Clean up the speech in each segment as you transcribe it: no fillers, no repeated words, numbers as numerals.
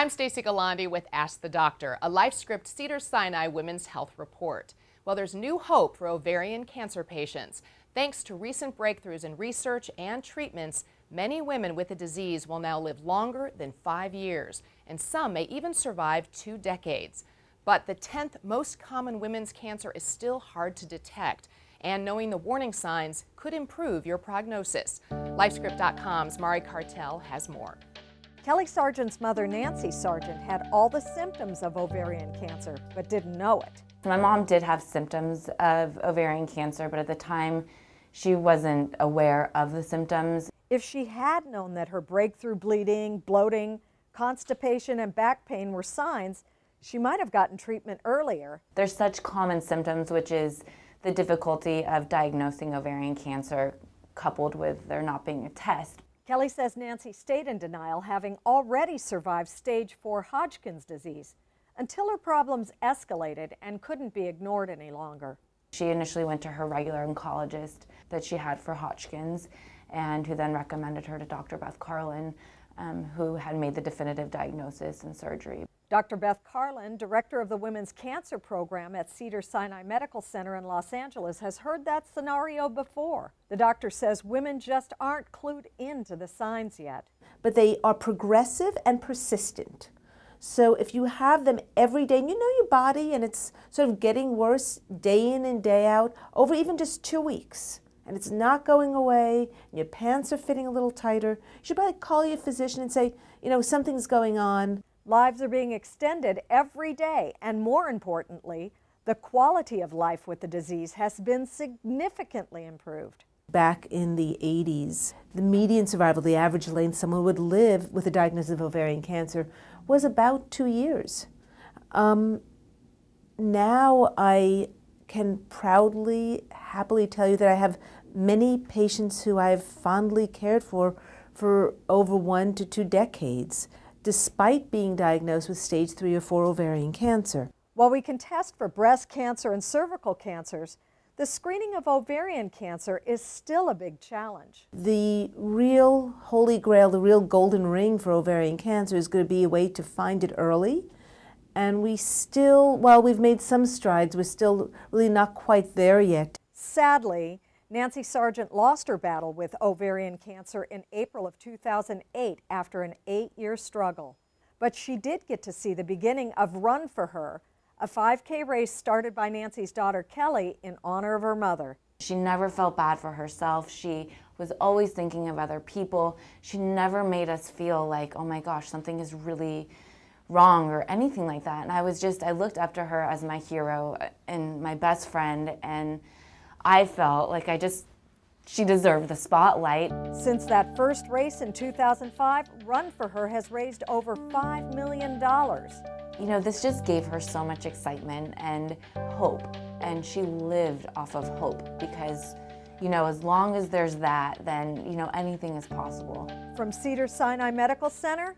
I'm Stacey Galandi with Ask the Doctor, a LifeScript Cedars-Sinai Women's Health Report. Well, there's new hope for ovarian cancer patients. Thanks to recent breakthroughs in research and treatments, many women with the disease will now live longer than 5 years, and some may even survive 2 decades. But the 10th most common women's cancer is still hard to detect, and knowing the warning signs could improve your prognosis. LifeScript.com's Mari Cartel has more. Kelly Sargent's mother, Nanci Sargent, had all the symptoms of ovarian cancer, but didn't know it. My mom did have symptoms of ovarian cancer, but at the time she wasn't aware of the symptoms. If she had known that her breakthrough bleeding, bloating, constipation, and back pain were signs, she might have gotten treatment earlier. There's such common symptoms, which is the difficulty of diagnosing ovarian cancer coupled with there not being a test. Kelly says Nanci stayed in denial, having already survived stage 4 Hodgkin's disease, until her problems escalated and couldn't be ignored any longer. She initially went to her regular oncologist that she had for Hodgkin's, and who then recommended her to Dr. Beth Carlin, who had made the definitive diagnosis and surgery. Dr. Beth Carlin, director of the Women's Cancer Program at Cedars-Sinai Medical Center in Los Angeles, has heard that scenario before. The doctor says women just aren't clued into the signs yet. But they are progressive and persistent. So if you have them every day, and you know your body, and it's sort of getting worse day in and day out, over even just 2 weeks, and it's not going away, and your pants are fitting a little tighter, you should probably call your physician and say, you know, something's going on. Lives are being extended every day, and more importantly, the quality of life with the disease has been significantly improved. Back in the 80s, the median survival, the average length someone would live with a diagnosis of ovarian cancer was about 2 years. Now I can proudly, happily tell you that I have many patients who I've fondly cared for over 1 to 2 decades, despite being diagnosed with stage 3 or 4 ovarian cancer. While we can test for breast cancer and cervical cancers, the screening of ovarian cancer is still a big challenge. The real holy grail, the real golden ring for ovarian cancer is going to be a way to find it early. And we still, while we've made some strides, we're still really not quite there yet. Sadly, Nanci Sargent lost her battle with ovarian cancer in April of 2008 after an 8-year struggle. But she did get to see the beginning of Run for Her, a 5K race started by Nanci's daughter Kelly in honor of her mother. She never felt bad for herself. She was always thinking of other people. She never made us feel like, oh my gosh, something is really wrong or anything like that. And I looked up to her as my hero and my best friend, and I felt like she deserved the spotlight. Since that first race in 2005, Run for Her has raised over $5 million. You know, this just gave her so much excitement and hope, and she lived off of hope because, you know, as long as there's that, then, you know, anything is possible. From Cedars-Sinai Medical Center,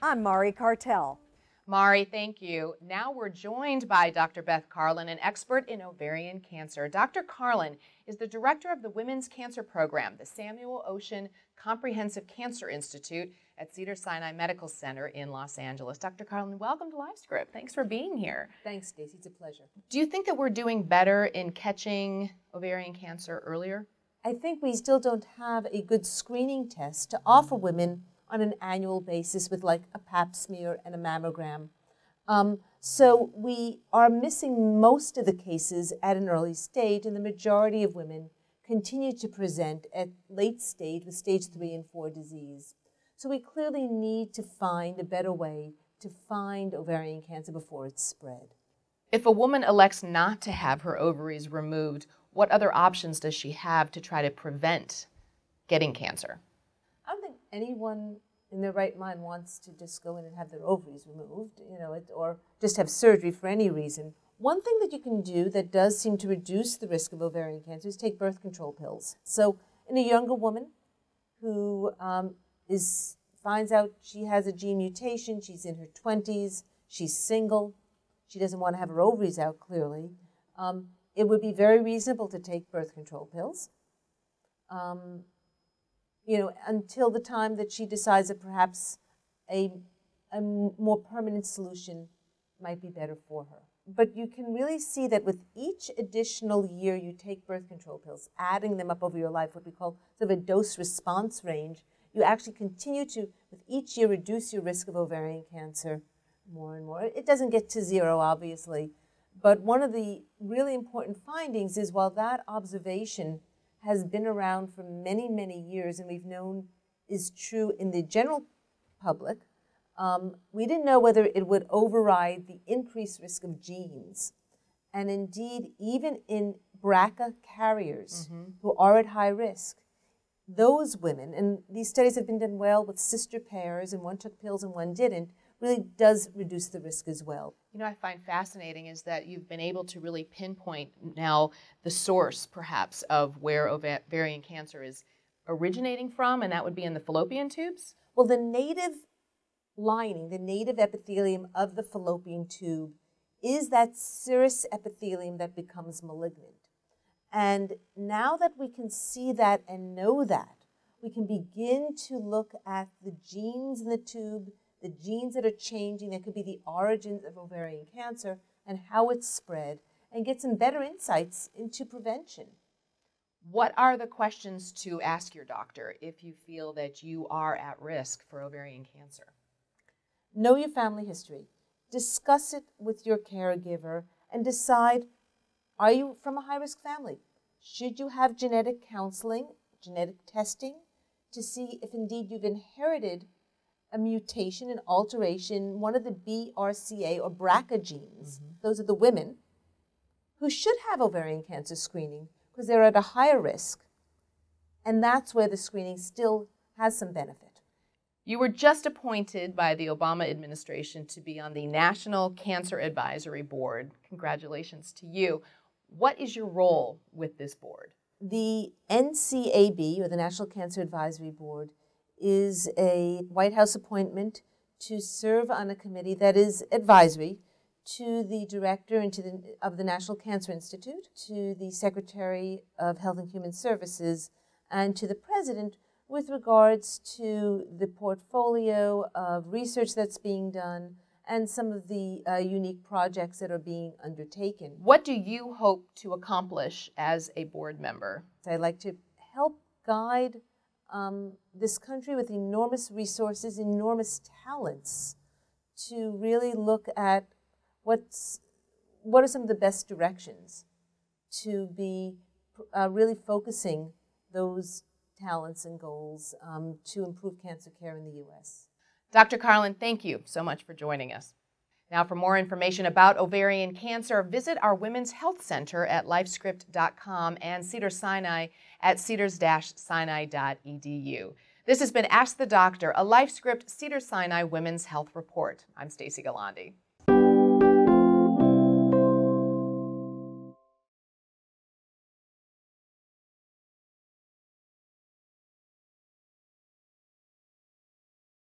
I'm Mari Cartel. Mari, thank you. Now we're joined by Dr. Beth Carlin, an expert in ovarian cancer. Dr. Carlin is the director of the Women's Cancer Program, the Samuel Ocean Comprehensive Cancer Institute at Cedars-Sinai Medical Center in Los Angeles. Dr. Carlin, welcome to LifeScript. Thanks for being here. Thanks, Stacey. It's a pleasure. Do you think that we're doing better in catching ovarian cancer earlier? I think we still don't have a good screening test to offer women on an annual basis with like a pap smear and a mammogram. So we are missing most of the cases at an early stage, and the majority of women continue to present at late stage with stage 3 and 4 disease. So we clearly need to find a better way to find ovarian cancer before it's spread. If a woman elects not to have her ovaries removed, what other options does she have to try to prevent getting cancer? I don't think anyone in their right mind wants to just go in and have their ovaries removed, you know, or just have surgery for any reason. One thing that you can do that does seem to reduce the risk of ovarian cancer is take birth control pills. So in a younger woman who finds out she has a gene mutation, she's in her 20s, she's single, she doesn't want to have her ovaries out clearly, it would be very reasonable to take birth control pills. You know, until the time that she decides that perhaps a a more permanent solution might be better for her. But you can really see that with each additional year you take birth control pills, adding them up over your life, what we call sort of a dose-response range, you actually continue to, with each year, reduce your risk of ovarian cancer more and more. It doesn't get to zero, obviously, but one of the really important findings is while that observation has been around for many, many years and we've known is true in the general public, we didn't know whether it would override the increased risk of genes. And indeed, even in BRCA carriers who are at high risk, those women, and these studies have been done well with sister pairs, and one took pills and one didn't, really does reduce the risk as well. You know, I find fascinating is that you've been able to really pinpoint now the source, perhaps, of where ovarian cancer is originating from, and that would be in the fallopian tubes? Well, the native lining, the native epithelium of the fallopian tube is that serous epithelium that becomes malignant. And now that we can see that and know that, we can begin to look at the genes in the tube, the genes that are changing, that could be the origins of ovarian cancer, and how it's spread, and get some better insights into prevention. What are the questions to ask your doctor if you feel that you are at risk for ovarian cancer? Know your family history. Discuss it with your caregiver and decide, are you from a high-risk family? Should you have genetic counseling, genetic testing, to see if indeed you've inherited a mutation, an alteration, one of the BRCA or BRCA genes? Those are the women who should have ovarian cancer screening because they're at a higher risk. And that's where the screening still has some benefit. You were just appointed by the Obama administration to be on the National Cancer Advisory Board. Congratulations to you. What is your role with this board? The NCAB, or the National Cancer Advisory Board, is a White House appointment to serve on a committee that is advisory to the director and of the National Cancer Institute, to the Secretary of Health and Human Services, and to the President with regards to the portfolio of research that's being done and some of the unique projects that are being undertaken. What do you hope to accomplish as a board member? I'd like to help guide this country with enormous resources, enormous talents, to really look at what are some of the best directions to be really focusing those talents and goals to improve cancer care in the U.S. Dr. Carlin, thank you so much for joining us. Now, for more information about ovarian cancer, visit our Women's Health Center at lifescript.com and Cedars-Sinai at cedars-sinai.edu. This has been Ask the Doctor, a LifeScript Cedars-Sinai Women's Health Report. I'm Stacey Galandi.